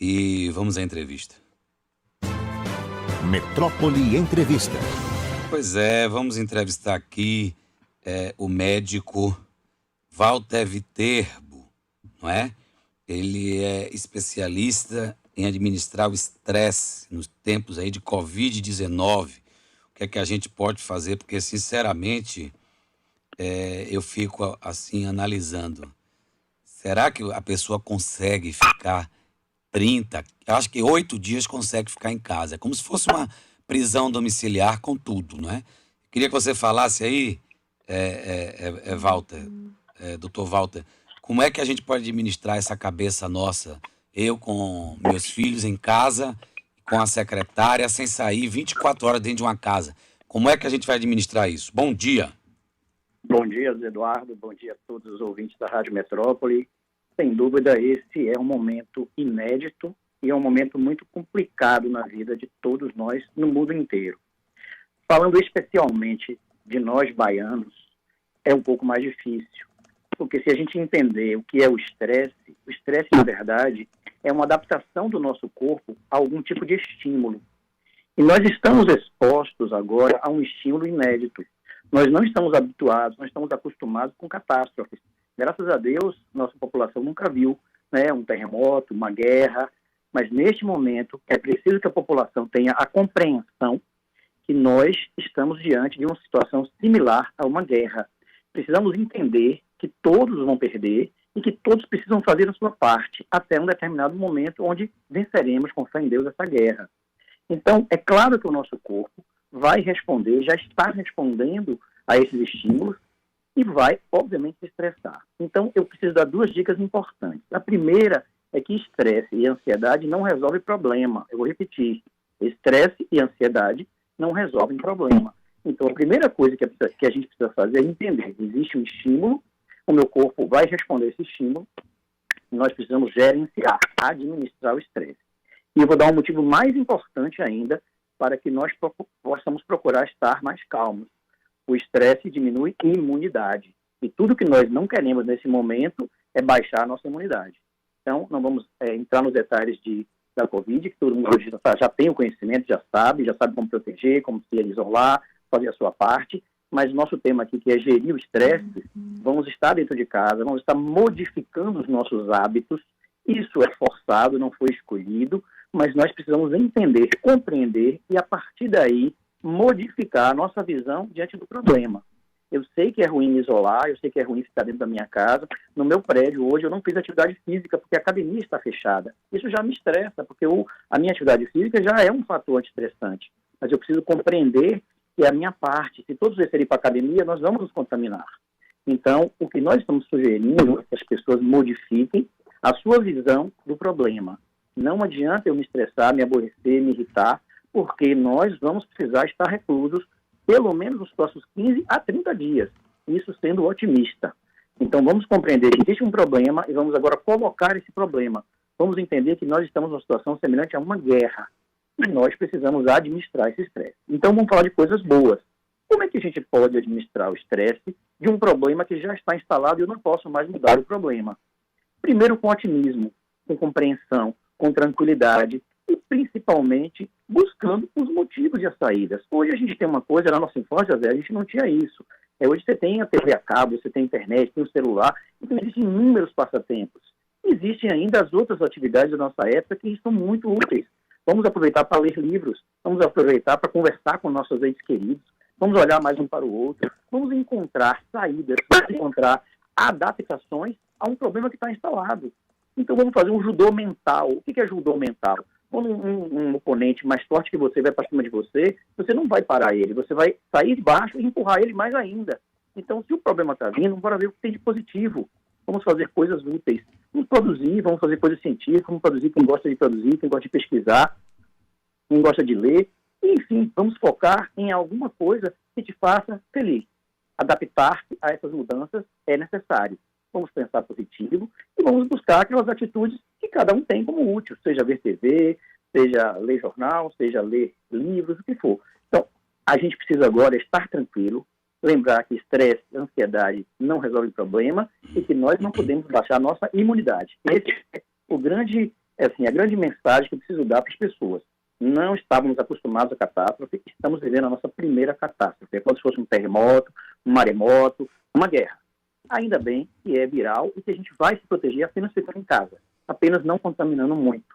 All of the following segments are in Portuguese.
e vamos à entrevista. Metrópole Entrevista. Pois é, vamos entrevistar aqui o médico Walter Viterbo, não é? Ele é especialista em administrar o estresse nos tempos aí de Covid-19. O que é que a gente pode fazer? Porque, sinceramente, eu fico assim analisando. Será que a pessoa consegue ficar 30? Eu acho que 8 dias consegue ficar em casa. É como se fosse uma prisão domiciliar com tudo, não é? Queria que você falasse aí, Walter, doutor Walter, como é que a gente pode administrar essa cabeça nossa, eu com meus filhos em casa, com a secretária, sem sair 24 horas dentro de uma casa. Como é que a gente vai administrar isso? Bom dia. Bom dia, Zé Eduardo. Bom dia a todos os ouvintes da Rádio Metrópole. Sem dúvida, esse é um momento inédito e é um momento muito complicado na vida de todos nós no mundo inteiro. Falando especialmente de nós baianos, é um pouco mais difícil, porque se a gente entender o que é o estresse, na verdade, é uma adaptação do nosso corpo a algum tipo de estímulo. E nós estamos expostos agora a um estímulo inédito. Nós não estamos habituados, nós estamos acostumados com catástrofes. Graças a Deus, nossa população nunca viu, né, um terremoto, uma guerra, mas neste momento é preciso que a população tenha a compreensão que nós estamos diante de uma situação similar a uma guerra. Precisamos entender que todos vão perder e que todos precisam fazer a sua parte até um determinado momento onde venceremos, com fé em Deus, essa guerra. Então, é claro que o nosso corpo vai responder, já está respondendo a esses estímulos e vai, obviamente, se estressar. Então, eu preciso dar 2 dicas importantes. A primeira é que estresse e ansiedade não resolvem problema. Eu vou repetir. Estresse e ansiedade não resolvem problema. Então, a primeira coisa que a gente precisa fazer é entender que existe um estímulo, o meu corpo vai responder a esse estímulo, e nós precisamos gerenciar, administrar o estresse. E eu vou dar um motivo mais importante ainda para que nós possamos procurar estar mais calmos. O estresse diminui a imunidade. E tudo que nós não queremos nesse momento é baixar a nossa imunidade. Então, não vamos entrar nos detalhes da Covid, que todo mundo hoje já tem o conhecimento, já sabe como proteger, como se isolar, fazer a sua parte. Mas nosso tema aqui, que é gerir o estresse, vamos estar dentro de casa, vamos estar modificando os nossos hábitos. Isso é forçado, não foi escolhido, mas nós precisamos entender, compreender e, a partir daí, modificar a nossa visão diante do problema. Eu sei que é ruim me isolar, eu sei que é ruim ficar dentro da minha casa. No meu prédio, hoje, eu não fiz atividade física porque a academia está fechada. Isso já me estressa, porque a minha atividade física já é um fator antiestressante. Mas eu preciso compreender que é a minha parte. Se todos descerem para a academia, nós vamos nos contaminar. Então, o que nós estamos sugerindo é que as pessoas modifiquem a sua visão do problema. Não adianta eu me estressar, me aborrecer, me irritar, porque nós vamos precisar estar reclusos pelo menos nos próximos 15 a 30 dias, isso sendo otimista. Então vamos compreender que existe um problema e vamos agora colocar esse problema. Vamos entender que nós estamos numa situação semelhante a uma guerra e nós precisamos administrar esse estresse. Então vamos falar de coisas boas. Como é que a gente pode administrar o estresse de um problema que já está instalado e eu não posso mais mudar o problema? Primeiro, com otimismo, com compreensão, com tranquilidade e, principalmente, buscando os motivos e as saídas. Hoje a gente tem uma coisa, na nossa infância, Zé, a gente não tinha isso. Hoje você tem a TV a cabo, você tem a internet, tem o celular, então existem inúmeros passatempos. Existem ainda as outras atividades da nossa época que são muito úteis. Vamos aproveitar para ler livros, vamos aproveitar para conversar com nossos entes queridos, vamos olhar mais um para o outro, vamos encontrar saídas, vamos encontrar adaptações a um problema que está instalado. Então vamos fazer um judô mental. O que é judô mental? Quando um oponente mais forte que você vai para cima de você, você não vai parar ele, você vai sair de baixo e empurrar ele mais ainda. Então, se o problema está vindo, bora ver o que tem de positivo. Vamos fazer coisas úteis. Vamos produzir, vamos fazer coisas científicas, vamos produzir quem gosta de produzir, quem gosta de pesquisar, quem gosta de ler. Enfim, vamos focar em alguma coisa que te faça feliz. Adaptar-se a essas mudanças é necessário. Vamos pensar positivo e vamos buscar aquelas atitudes que cada um tem como útil, seja ver TV, seja ler jornal, seja ler livros, o que for. Então, a gente precisa agora estar tranquilo, lembrar que estresse, ansiedade não resolve o problema e que nós não podemos baixar a nossa imunidade. Esse é o grande é assim, a grande mensagem que eu preciso dar para as pessoas. Não estávamos acostumados a catástrofe, estamos vivendo a nossa primeira catástrofe. É como se fosse um terremoto, um maremoto, uma guerra. Ainda bem que é viral e que a gente vai se proteger apenas ficando em casa, apenas não contaminando muito.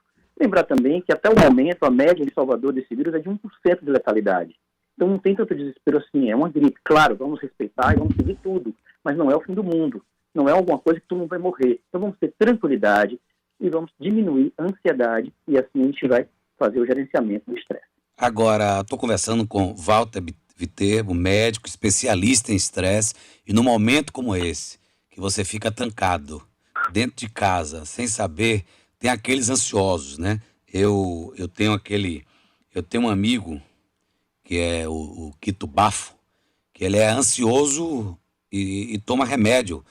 Lembrar também que até o momento a média em Salvador desse vírus é de 1% de letalidade. Então não tem tanto desespero assim, é uma gripe. Claro, vamos respeitar e vamos seguir tudo, mas não é o fim do mundo. Não é alguma coisa que todo mundo vai morrer. Então vamos ter tranquilidade e vamos diminuir a ansiedade e assim a gente vai fazer o gerenciamento do estresse. Agora, estou conversando com Walter Viterbo, médico, especialista em estresse, e num momento como esse, que você fica trancado dentro de casa, sem saber, tem aqueles ansiosos, né? Eu tenho um amigo, que é o Quito Bafo, que ele é ansioso e toma remédio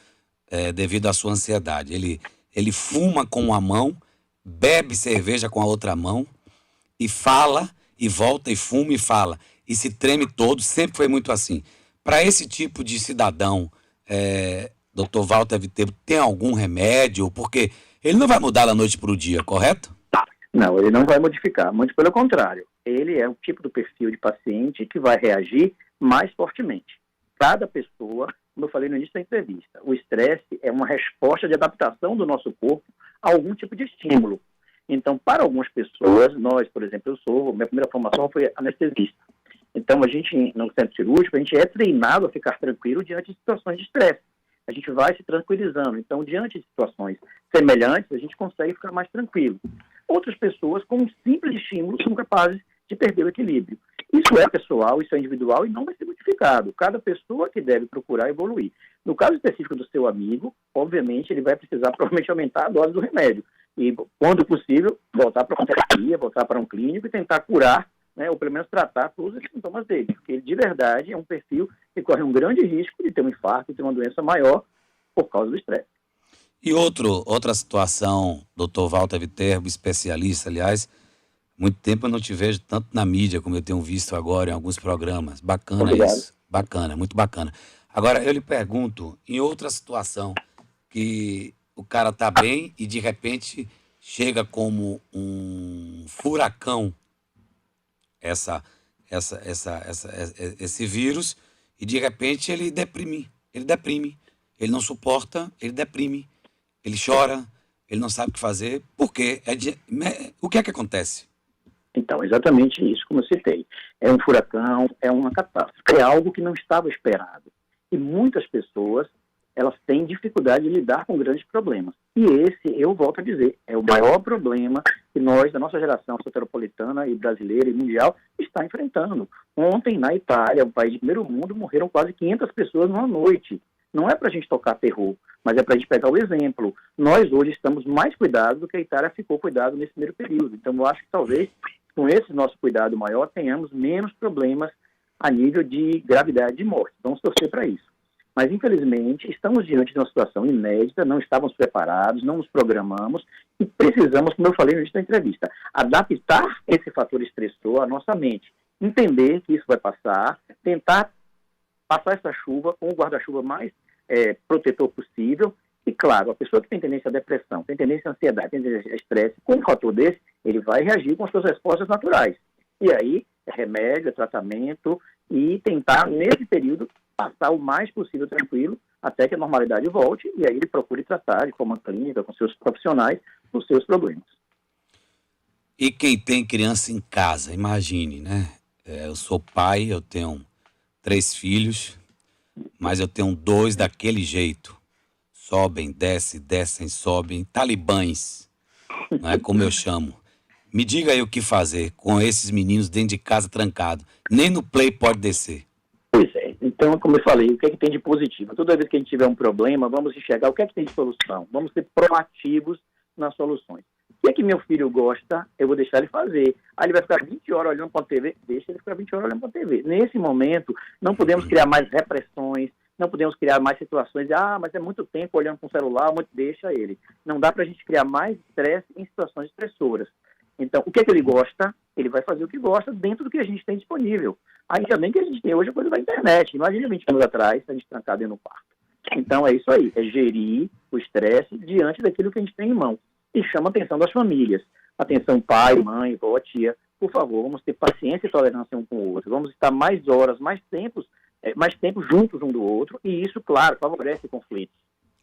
devido à sua ansiedade. Ele fuma com uma mão, bebe cerveja com a outra mão, e fala, e volta, e fuma, e fala. E se treme todo, sempre foi muito assim. Para esse tipo de cidadão, Dr. Walter Viterbo, tem algum remédio? Porque ele não vai mudar da noite para o dia, correto? Não, ele não vai modificar, muito pelo contrário. Ele é o tipo do perfil de paciente que vai reagir mais fortemente. Cada pessoa, como eu falei no início da entrevista, o estresse é uma resposta de adaptação do nosso corpo a algum tipo de estímulo. Então, para algumas pessoas, nós, por exemplo, minha primeira formação foi anestesista. Então, a gente, no centro cirúrgico, a gente é treinado a ficar tranquilo diante de situações de estresse. A gente vai se tranquilizando. Então, diante de situações semelhantes, a gente consegue ficar mais tranquilo. Outras pessoas, com um simples estímulo, são capazes de perder o equilíbrio. Isso é pessoal, isso é individual e não vai ser modificado. Cada pessoa que deve procurar evoluir. No caso específico do seu amigo, obviamente, ele vai precisar provavelmente aumentar a dose do remédio. E, quando possível, voltar para uma terapia, voltar para um clínico e tentar curar, né, ou pelo menos tratar todos os sintomas dele. Porque ele, de verdade, é um perfil que corre um grande risco de ter um infarto, de ter uma doença maior por causa do estresse. E outra situação, Dr. Walter Viterbo, especialista, aliás, muito tempo eu não te vejo tanto na mídia como eu tenho visto agora em alguns programas. Bacana. Obrigado. Isso, bacana, muito bacana. Agora, eu lhe pergunto, em outra situação, que o cara tá bem e de repente chega como um furacão esse vírus, e de repente ele deprime, ele não suporta, ele deprime, ele chora, ele não sabe o que fazer. Por quê? O que é que acontece? Então, exatamente isso, como eu citei. É um furacão, é uma catástrofe, é algo que não estava esperado. E muitas pessoas, elas têm dificuldade de lidar com grandes problemas. E esse, eu volto a dizer, é o maior problema que nós, da nossa geração soteropolitana e brasileira e mundial, está enfrentando. Ontem, na Itália, um país de primeiro mundo, morreram quase 500 pessoas numa noite. Não é para a gente tocar terror, mas é para a gente pegar o exemplo. Nós hoje estamos mais cuidados do que a Itália ficou cuidado nesse primeiro período. Então, eu acho que talvez, com esse nosso cuidado maior, tenhamos menos problemas a nível de gravidade de morte. Vamos torcer para isso. Mas, infelizmente, estamos diante de uma situação inédita, não estávamos preparados, não nos programamos e precisamos, como eu falei no início da entrevista, adaptar esse fator estressor à nossa mente. Entender que isso vai passar, tentar passar essa chuva com o guarda-chuva mais protetor possível. E, claro, a pessoa que tem tendência à depressão, tem tendência à ansiedade, tem tendência a estresse, com um fator desse, ele vai reagir com as suas respostas naturais. E aí, é remédio, é tratamento e tentar, nesse período, passar o mais possível tranquilo até que a normalidade volte, e aí ele procure tratar de forma clínica, com seus profissionais, os seus problemas. E quem tem criança em casa, imagine, né? Eu sou pai, eu tenho 3 filhos, mas eu tenho 2 daquele jeito. Sobem, descem, sobem, talibãs, não é como eu chamo. Me diga aí o que fazer com esses meninos dentro de casa trancado. Nem no play pode descer. Pois é. Então, como eu falei, o que é que tem de positivo? Toda vez que a gente tiver um problema, vamos enxergar o que é que tem de solução. Vamos ser proativos nas soluções. O que é que meu filho gosta, eu vou deixar ele fazer. Aí ele vai ficar 20 horas olhando para a TV, deixa ele ficar 20 horas olhando para a TV. Nesse momento, não podemos criar mais repressões, não podemos criar mais situações de, mas é muito tempo olhando para o celular, deixa ele. Não dá para a gente criar mais estresse em situações estressoras. Então, o que é que ele gosta? Ele vai fazer o que gosta dentro do que a gente tem disponível. Ainda bem que a gente tem hoje a coisa da internet. Imagina 20 anos atrás, a gente trancado dentro do quarto. Então, é isso aí. É gerir o estresse diante daquilo que a gente tem em mão. e chamo a atenção das famílias. Atenção pai, mãe, vó, tia, por favor, vamos ter paciência e tolerância um com o outro, vamos estar mais horas, mais tempo juntos um do outro, e isso, claro, favorece conflitos.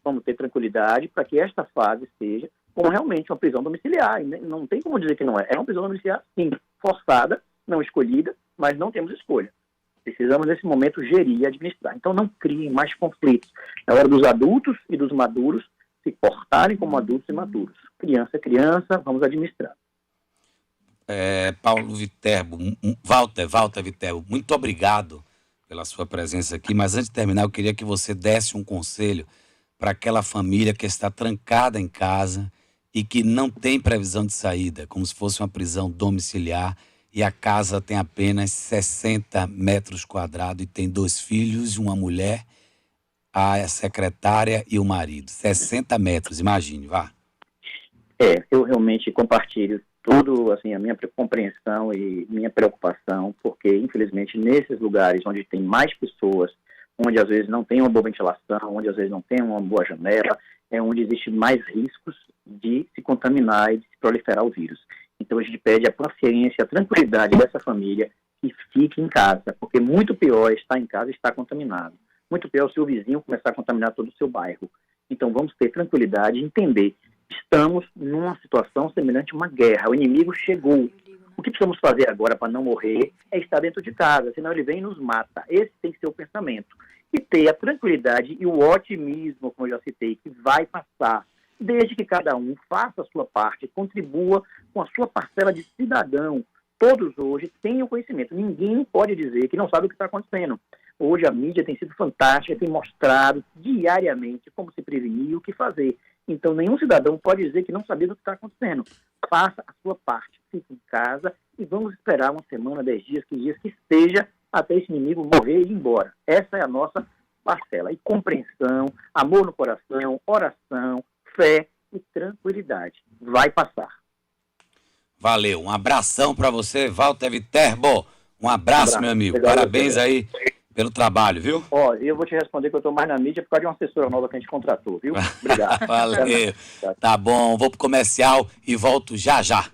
Vamos ter tranquilidade para que esta fase seja como realmente uma prisão domiciliar. E não tem como dizer que não é. É uma prisão domiciliar, sim, forçada, não escolhida, mas não temos escolha. Precisamos, nesse momento, gerir e administrar. Então, não criem mais conflitos. É hora dos adultos e dos maduros se portarem como adultos e maduros. Criança é criança, vamos administrar. Paulo Viterbo, Walter Viterbo, muito obrigado pela sua presença aqui, mas antes de terminar, eu queria que você desse um conselho para aquela família que está trancada em casa e que não tem previsão de saída, como se fosse uma prisão domiciliar, e a casa tem apenas 60 metros quadrados e tem 2 filhos, uma mulher, a secretária e o marido. 60 metros, imagine, vá. Eu realmente compartilho tudo, assim, a minha compreensão e minha preocupação, porque, infelizmente, nesses lugares onde tem mais pessoas, onde às vezes não tem uma boa ventilação, onde às vezes não tem uma boa janela, é onde existe mais riscos de se contaminar e de se proliferar o vírus. Então a gente pede a paciência, a tranquilidade dessa família que fique em casa, porque muito pior é estar em casa e estar contaminado. Muito pior é o seu vizinho começar a contaminar todo o seu bairro. Então vamos ter tranquilidade e entender. Estamos numa situação semelhante a uma guerra. O inimigo chegou. O que precisamos fazer agora para não morrer é estar dentro de casa, senão ele vem e nos mata. Esse tem que ser o pensamento. E ter a tranquilidade e o otimismo, como eu já citei, que vai passar, desde que cada um faça a sua parte, contribua com a sua parcela de cidadão. Todos hoje têm o conhecimento. Ninguém pode dizer que não sabe o que está acontecendo. Hoje a mídia tem sido fantástica, tem mostrado diariamente como se prevenir e o que fazer. Então nenhum cidadão pode dizer que não sabia do que está acontecendo. Faça a sua parte, fique em casa e vamos esperar uma semana, 10 dias, 15 dias, que seja até esse inimigo morrer e ir embora. Essa é a nossa parcela. E compreensão, amor no coração, oração, fé e tranquilidade. Vai passar. Valeu, um abração para você, Walter Viterbo. Um abraço, meu amigo. Parabéns aí pelo trabalho, viu? Eu vou te responder que eu estou mais na mídia por causa de uma assessora nova que a gente contratou, viu? Obrigado. Valeu. Tá bom, vou pro comercial e volto já já.